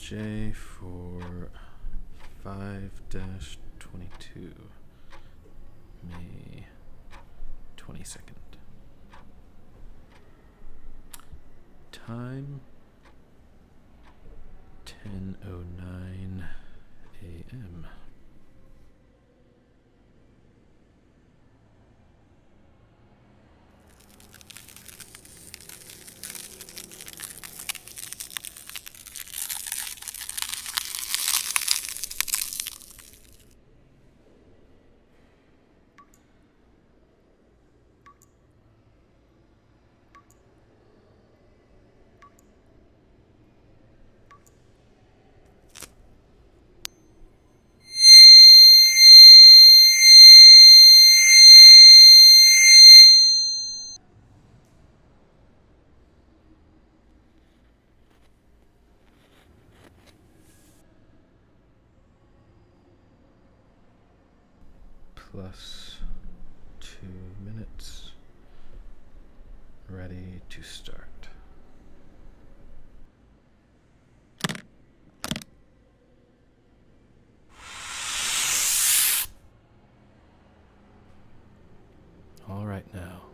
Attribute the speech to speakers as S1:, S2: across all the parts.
S1: J for 5-22, May 22nd. Time 10:09 a.m. Plus 2 minutes. Ready to start. All right now.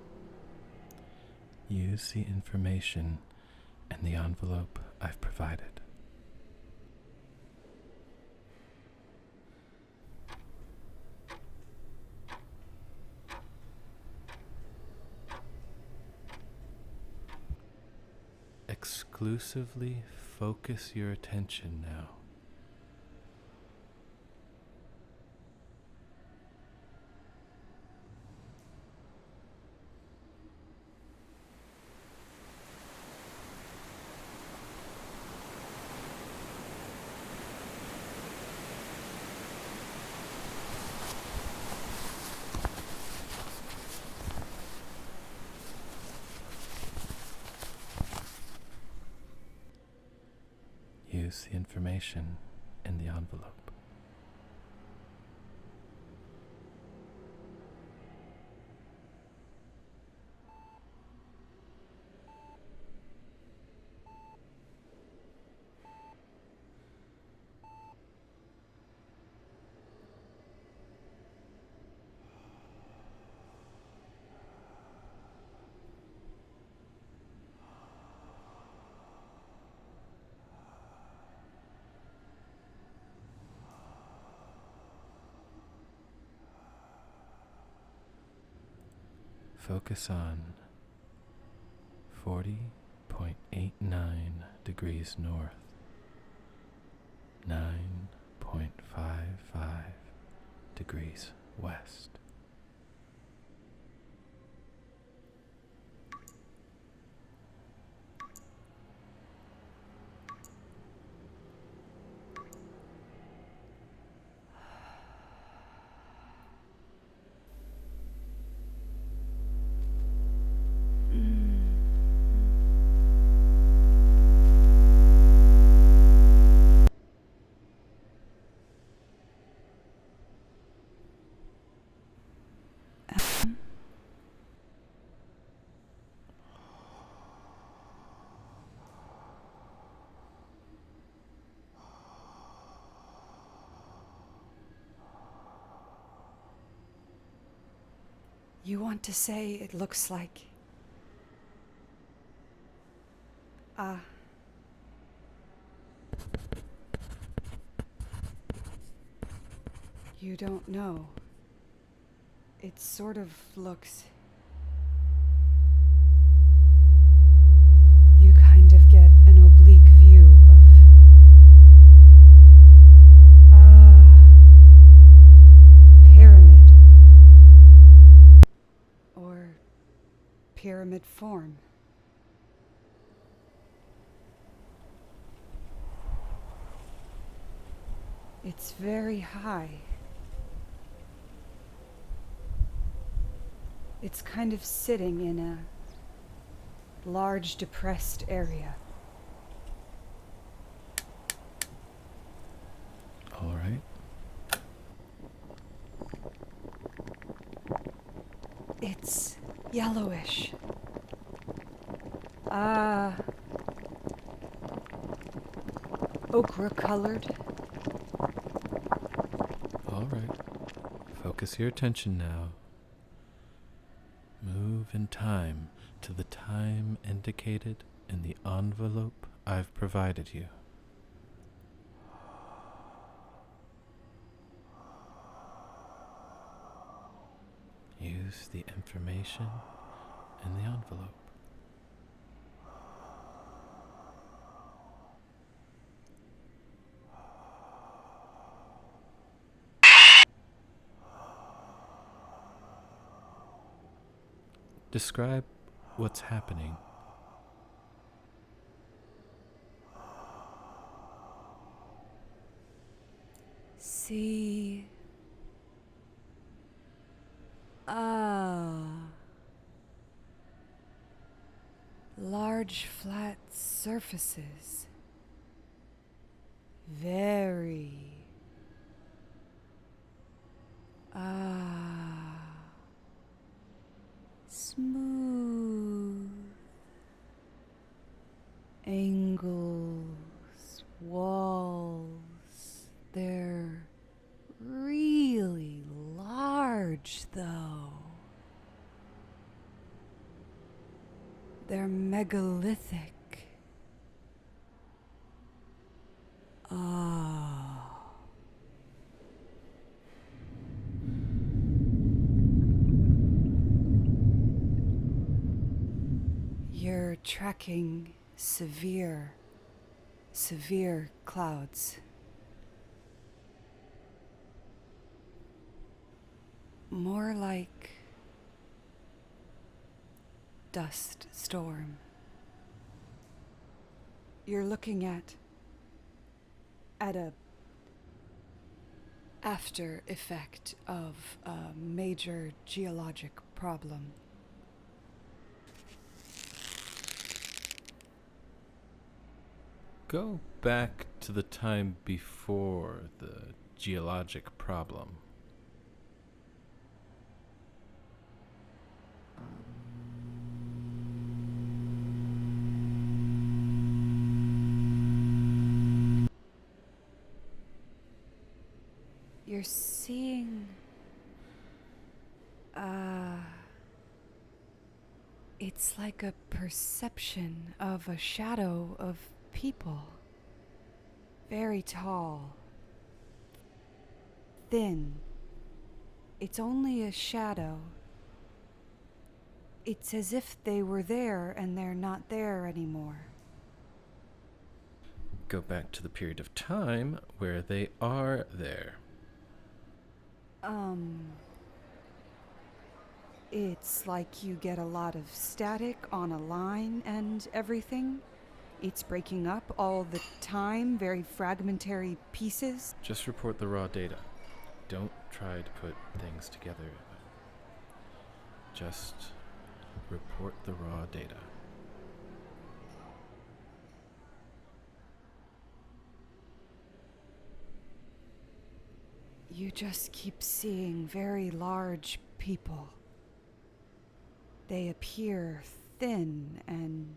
S1: Use the information and the envelope I've provided. Exclusively focus your attention now. Use the information in the envelope. Focus on 40.89 degrees north, 9.55 degrees west.
S2: You want to say it looks like... You don't know. It sort of looks... You kind of get an oblique view of... pyramid. Or pyramid form. It's very high. It's kind of sitting in a large depressed area.
S1: All right.
S2: It's yellowish. ochre-colored.
S1: All right. Focus your attention now. Move in time to the time indicated in the envelope I've provided you. Use the information in the envelope. Describe what's happening.
S2: See. Large flat surfaces. Very. Smooth. Angles, walls. They're really large, though. They're megalithic. You're tracking severe clouds. More like dust storm. You're looking at a after effect of a major geologic problem.
S1: Go back to the time before the geologic problem.
S2: You're seeing it's like a perception of a shadow of people. Very tall. Thin. It's only a shadow. It's as if they were there and they're not there anymore.
S1: Go back to the period of time where they are there.
S2: It's like you get a lot of static on a line and everything. It's breaking up all the time, very fragmentary pieces.
S1: Just report the raw data. Don't try to put things together. Just report the raw data.
S2: You just keep seeing very large people. They appear thin and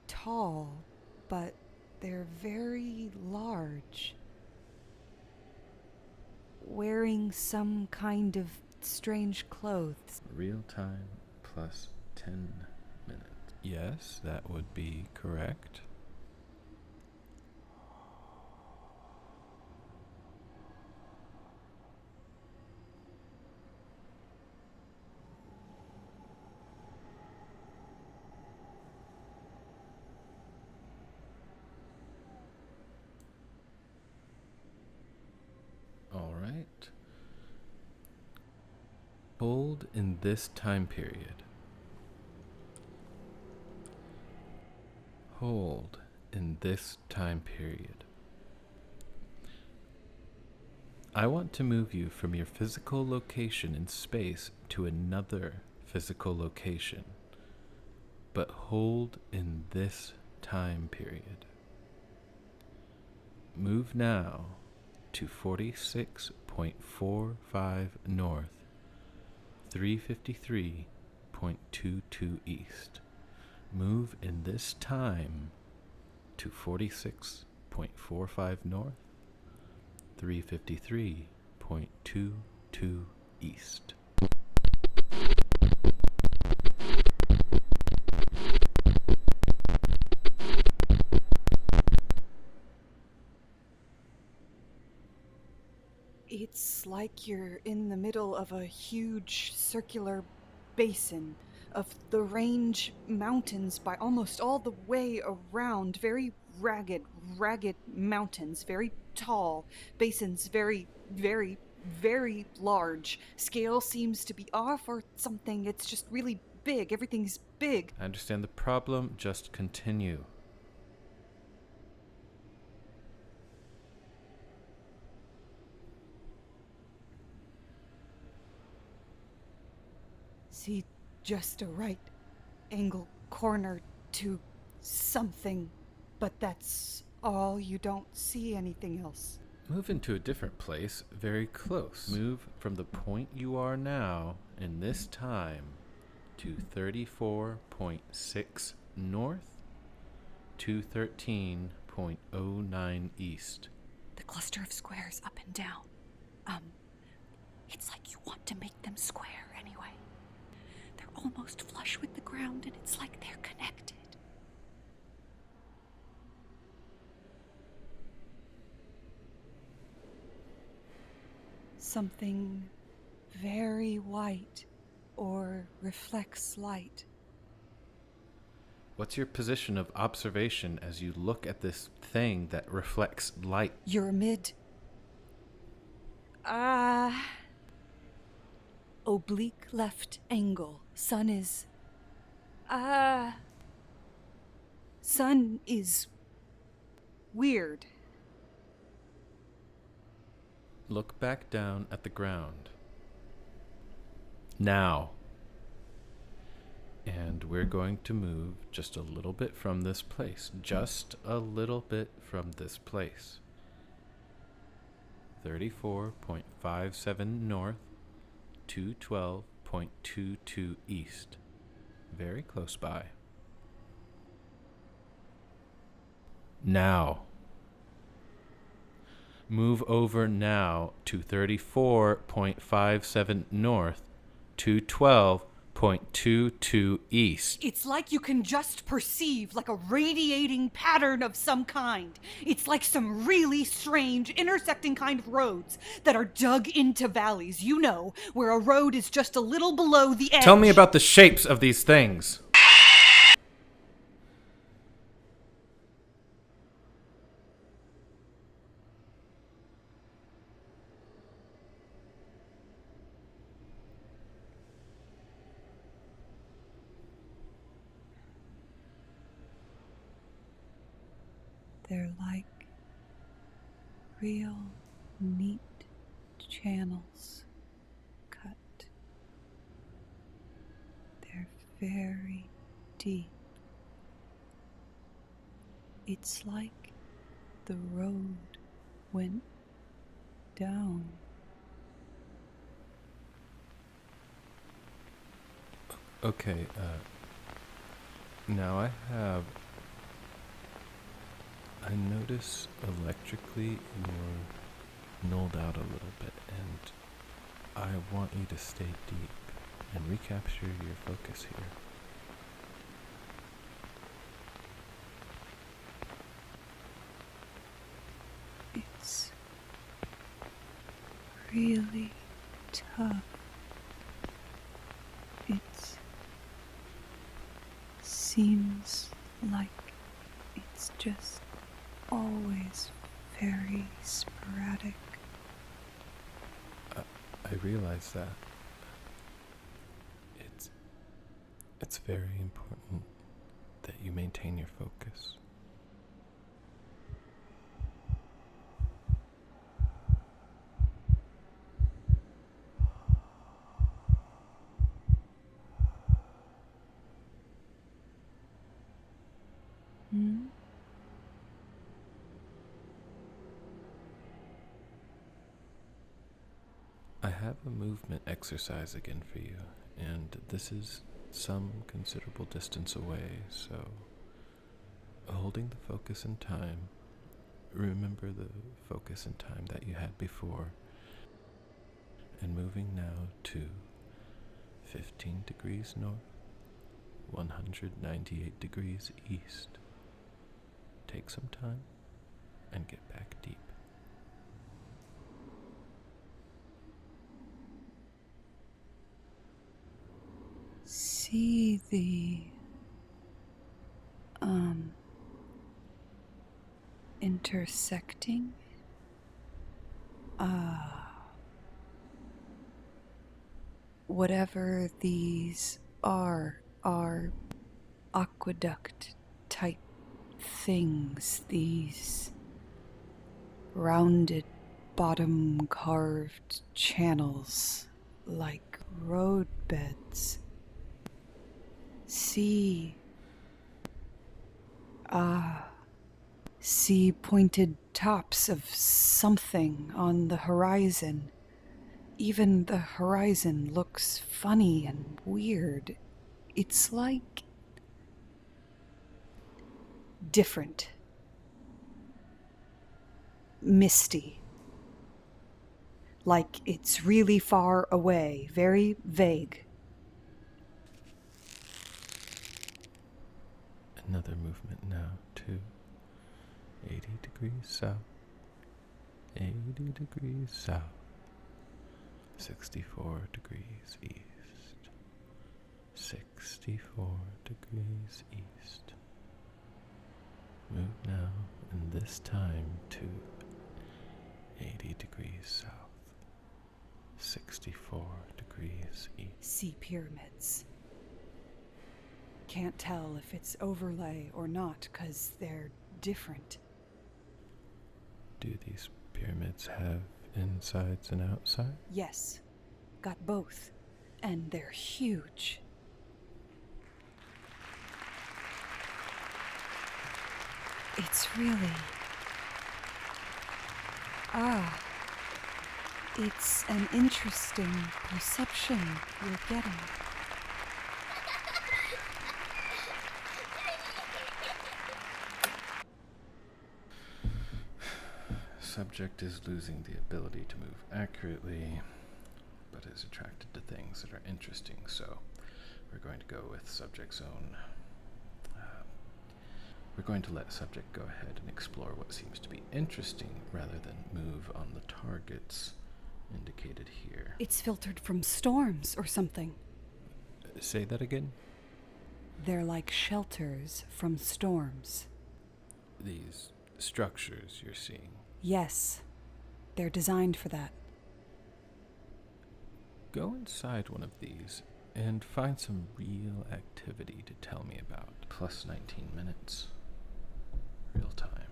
S2: tall, but they're very large. Wearing some kind of strange clothes.
S1: Real time plus 10 minutes. Yes, that would be correct. All right. Hold in this time period. Hold in this time period. I want to move you from your physical location in space to another physical location, but hold in this time period. Move now to 46.45 north, 353.22 east. Move in this time to 46 353.45 north, 353.22 east.
S2: It's like you're in the middle of a huge circular basin of the range mountains by almost all the way around. Very ragged mountains, very tall, basins very, very large. Scale seems to be off or something. It's just really big. Everything's big.
S1: I understand the problem, just continue.
S2: See just a right angle corner to something, but that's all. You don't see anything else.
S1: Move into a different place, very close. Move from the point you are now in this time to 34.6 north, 213.09 east.
S2: The cluster of squares up and down. It's like you want to make them square anyway. They're almost flush with the ground, and it's like they're connected. Something very white or reflects light.
S1: What's your position of observation as you look at this thing that reflects light?
S2: You're mid. Oblique left angle. Sun is weird.
S1: Look back down at the ground. Now. And we're going to move just a little bit from this place. Just a little bit from this place. 34.57 north, 212.22 east. Very close by. Now. Move over now to 34.57 north, 212.22 east.
S2: It's like you can just perceive like a radiating pattern of some kind. It's like some really strange intersecting kind of roads that are dug into valleys, you know, where a road is just a little below the edge.
S1: Tell me about the shapes of these things.
S2: They're like real neat channels cut. They're very deep. It's like the road went down.
S1: Okay, now I notice electrically you're nulled out a little bit, and I want you to stay deep and recapture your focus here.
S2: It's really tough. It seems like it's just always very sporadic.
S1: I realize that. It's very important that you maintain your focus. I have a movement exercise again for you, and this is some considerable distance away, so holding the focus in time, Remember the focus and time that you had before, and moving now to 15 degrees north, 198 degrees east. Take some time and get back deep.
S2: See the intersecting whatever these are aqueduct type things, these rounded bottom carved channels like roadbeds. See pointed tops of something on the horizon. Even the horizon looks funny and weird. It's like different. Misty. Like it's really far away, very vague.
S1: Another movement now to 80 degrees south, 80 degrees south, 64 degrees east, 64 degrees east. Move now, and this time to 80 degrees south, 64 degrees east.
S2: See pyramids. Can't tell if it's overlay or not, 'cause they're different.
S1: Do these pyramids have insides and outsides?
S2: Yes, got both. And they're huge. It's really... it's an interesting perception you're getting.
S1: Subject is losing the ability to move accurately, but is attracted to things that are interesting, so we're going to go with subject's own. We're going to let subject go ahead and explore what seems to be interesting rather than move on the targets indicated here.
S2: It's filtered from storms or something.
S1: Say that again?
S2: They're like shelters from storms.
S1: These structures you're seeing.
S2: Yes, they're designed for that.
S1: Go inside one of these and find some real activity to tell me about. Plus 19 minutes. Real time.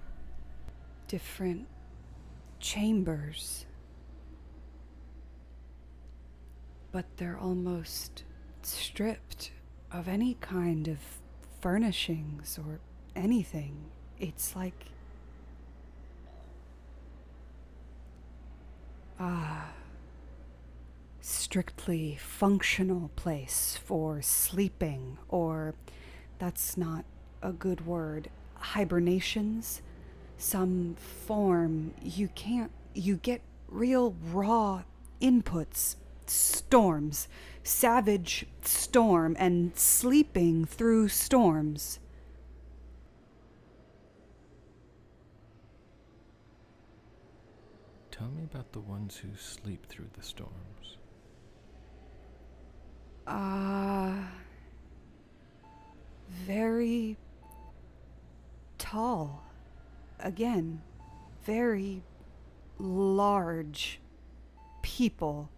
S2: Different chambers. But they're almost stripped of any kind of furnishings or anything. It's like... strictly functional place for sleeping, or that's not a good word, hibernations, some form. You get real raw inputs, storms, savage storm, and sleeping through storms.
S1: Tell me about the ones who sleep through the storms.
S2: Very tall. Again, very large people,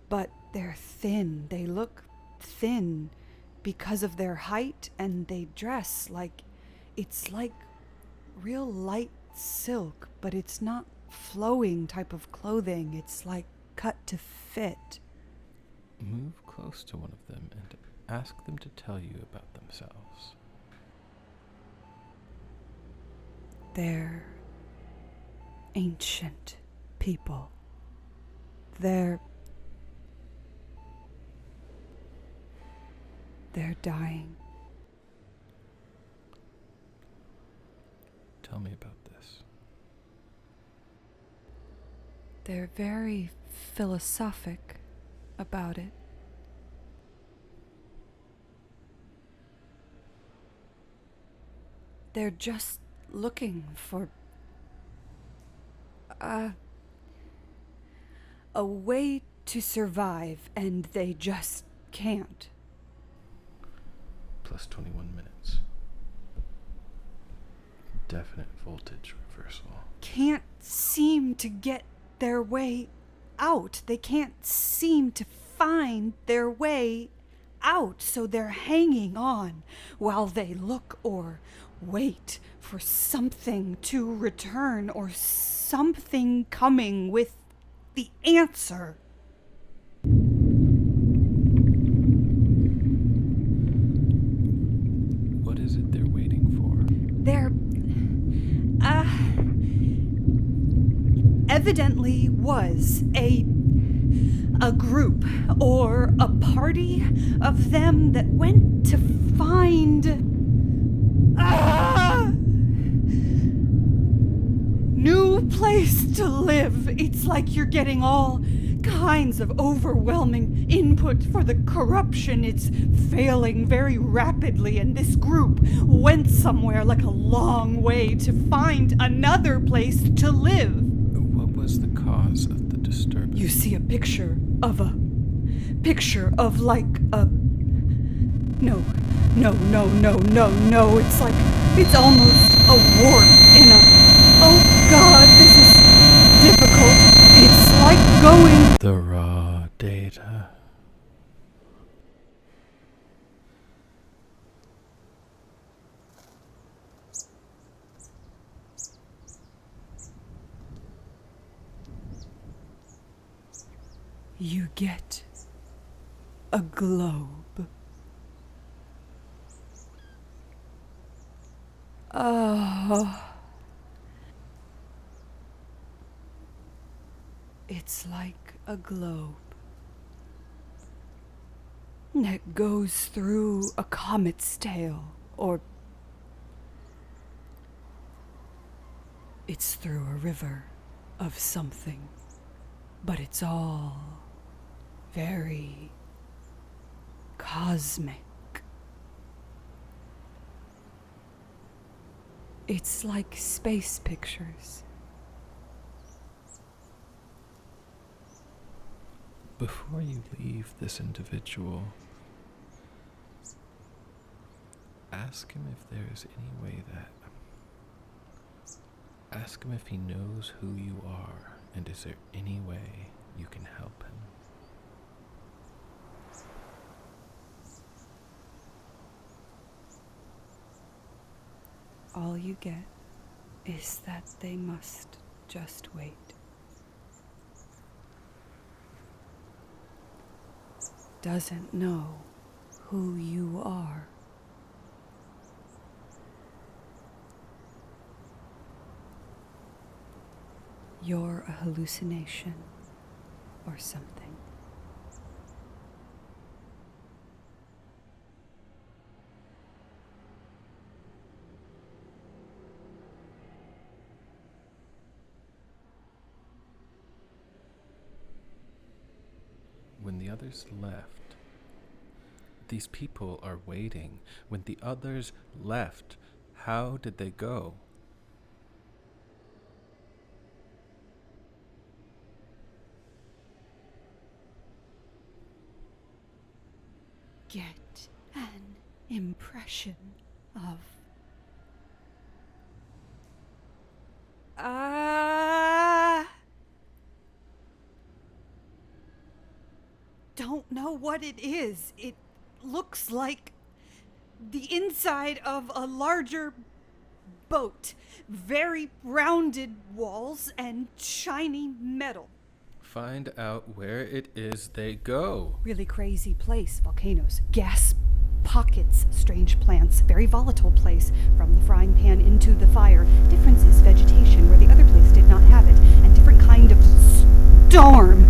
S2: but they're thin. They look thin because of their height, and they dress like it's like real light silk, but it's not flowing type of clothing. It's like cut to fit.
S1: Move close to one of them and ask them to tell you about themselves.
S2: They're ancient people. They're dying.
S1: Tell me about this.
S2: They're very philosophic about it. They're just looking for a way to survive, and they just can't.
S1: Plus 21 minutes. Definite voltage reversal.
S2: Can't seem to get their way out. They can't seem to find their way out, so they're hanging on while they look or wait for something to return or something coming with the answer.
S1: What is it they're waiting for?
S2: There evidently was a group or a party of them that went to find new place to live. It's like you're getting all kinds of overwhelming input for the corruption. It's failing very rapidly, and this group went somewhere like a long way to find another place to live.
S1: What was the cause of the disturbance?
S2: You see a picture of like a... No. It's almost a warp in a... Oh God, this is difficult. It's like going...
S1: The raw data.
S2: You get a globe. Oh. It's like a globe that goes through a comet's tail, or it's through a river of something, but it's all very cosmic. It's like space pictures.
S1: Before you leave this individual, ask him if there's any way that... Ask him if he knows who you are, and is there any way you can help him?
S2: All you get is that they must just wait. Doesn't know who you are. You're a hallucination or something.
S1: When the others left, these people are waiting. When the others left, how did they go?
S2: Get an impression of... Don't know what it is. It looks like the inside of a larger boat. Very rounded walls and shiny metal.
S1: Find out where it is they go.
S2: Really crazy place. Volcanoes, gas pockets, strange plants, very volatile place. From the frying pan into the fire. Difference is vegetation where the other place did not have it, and different kind of storm.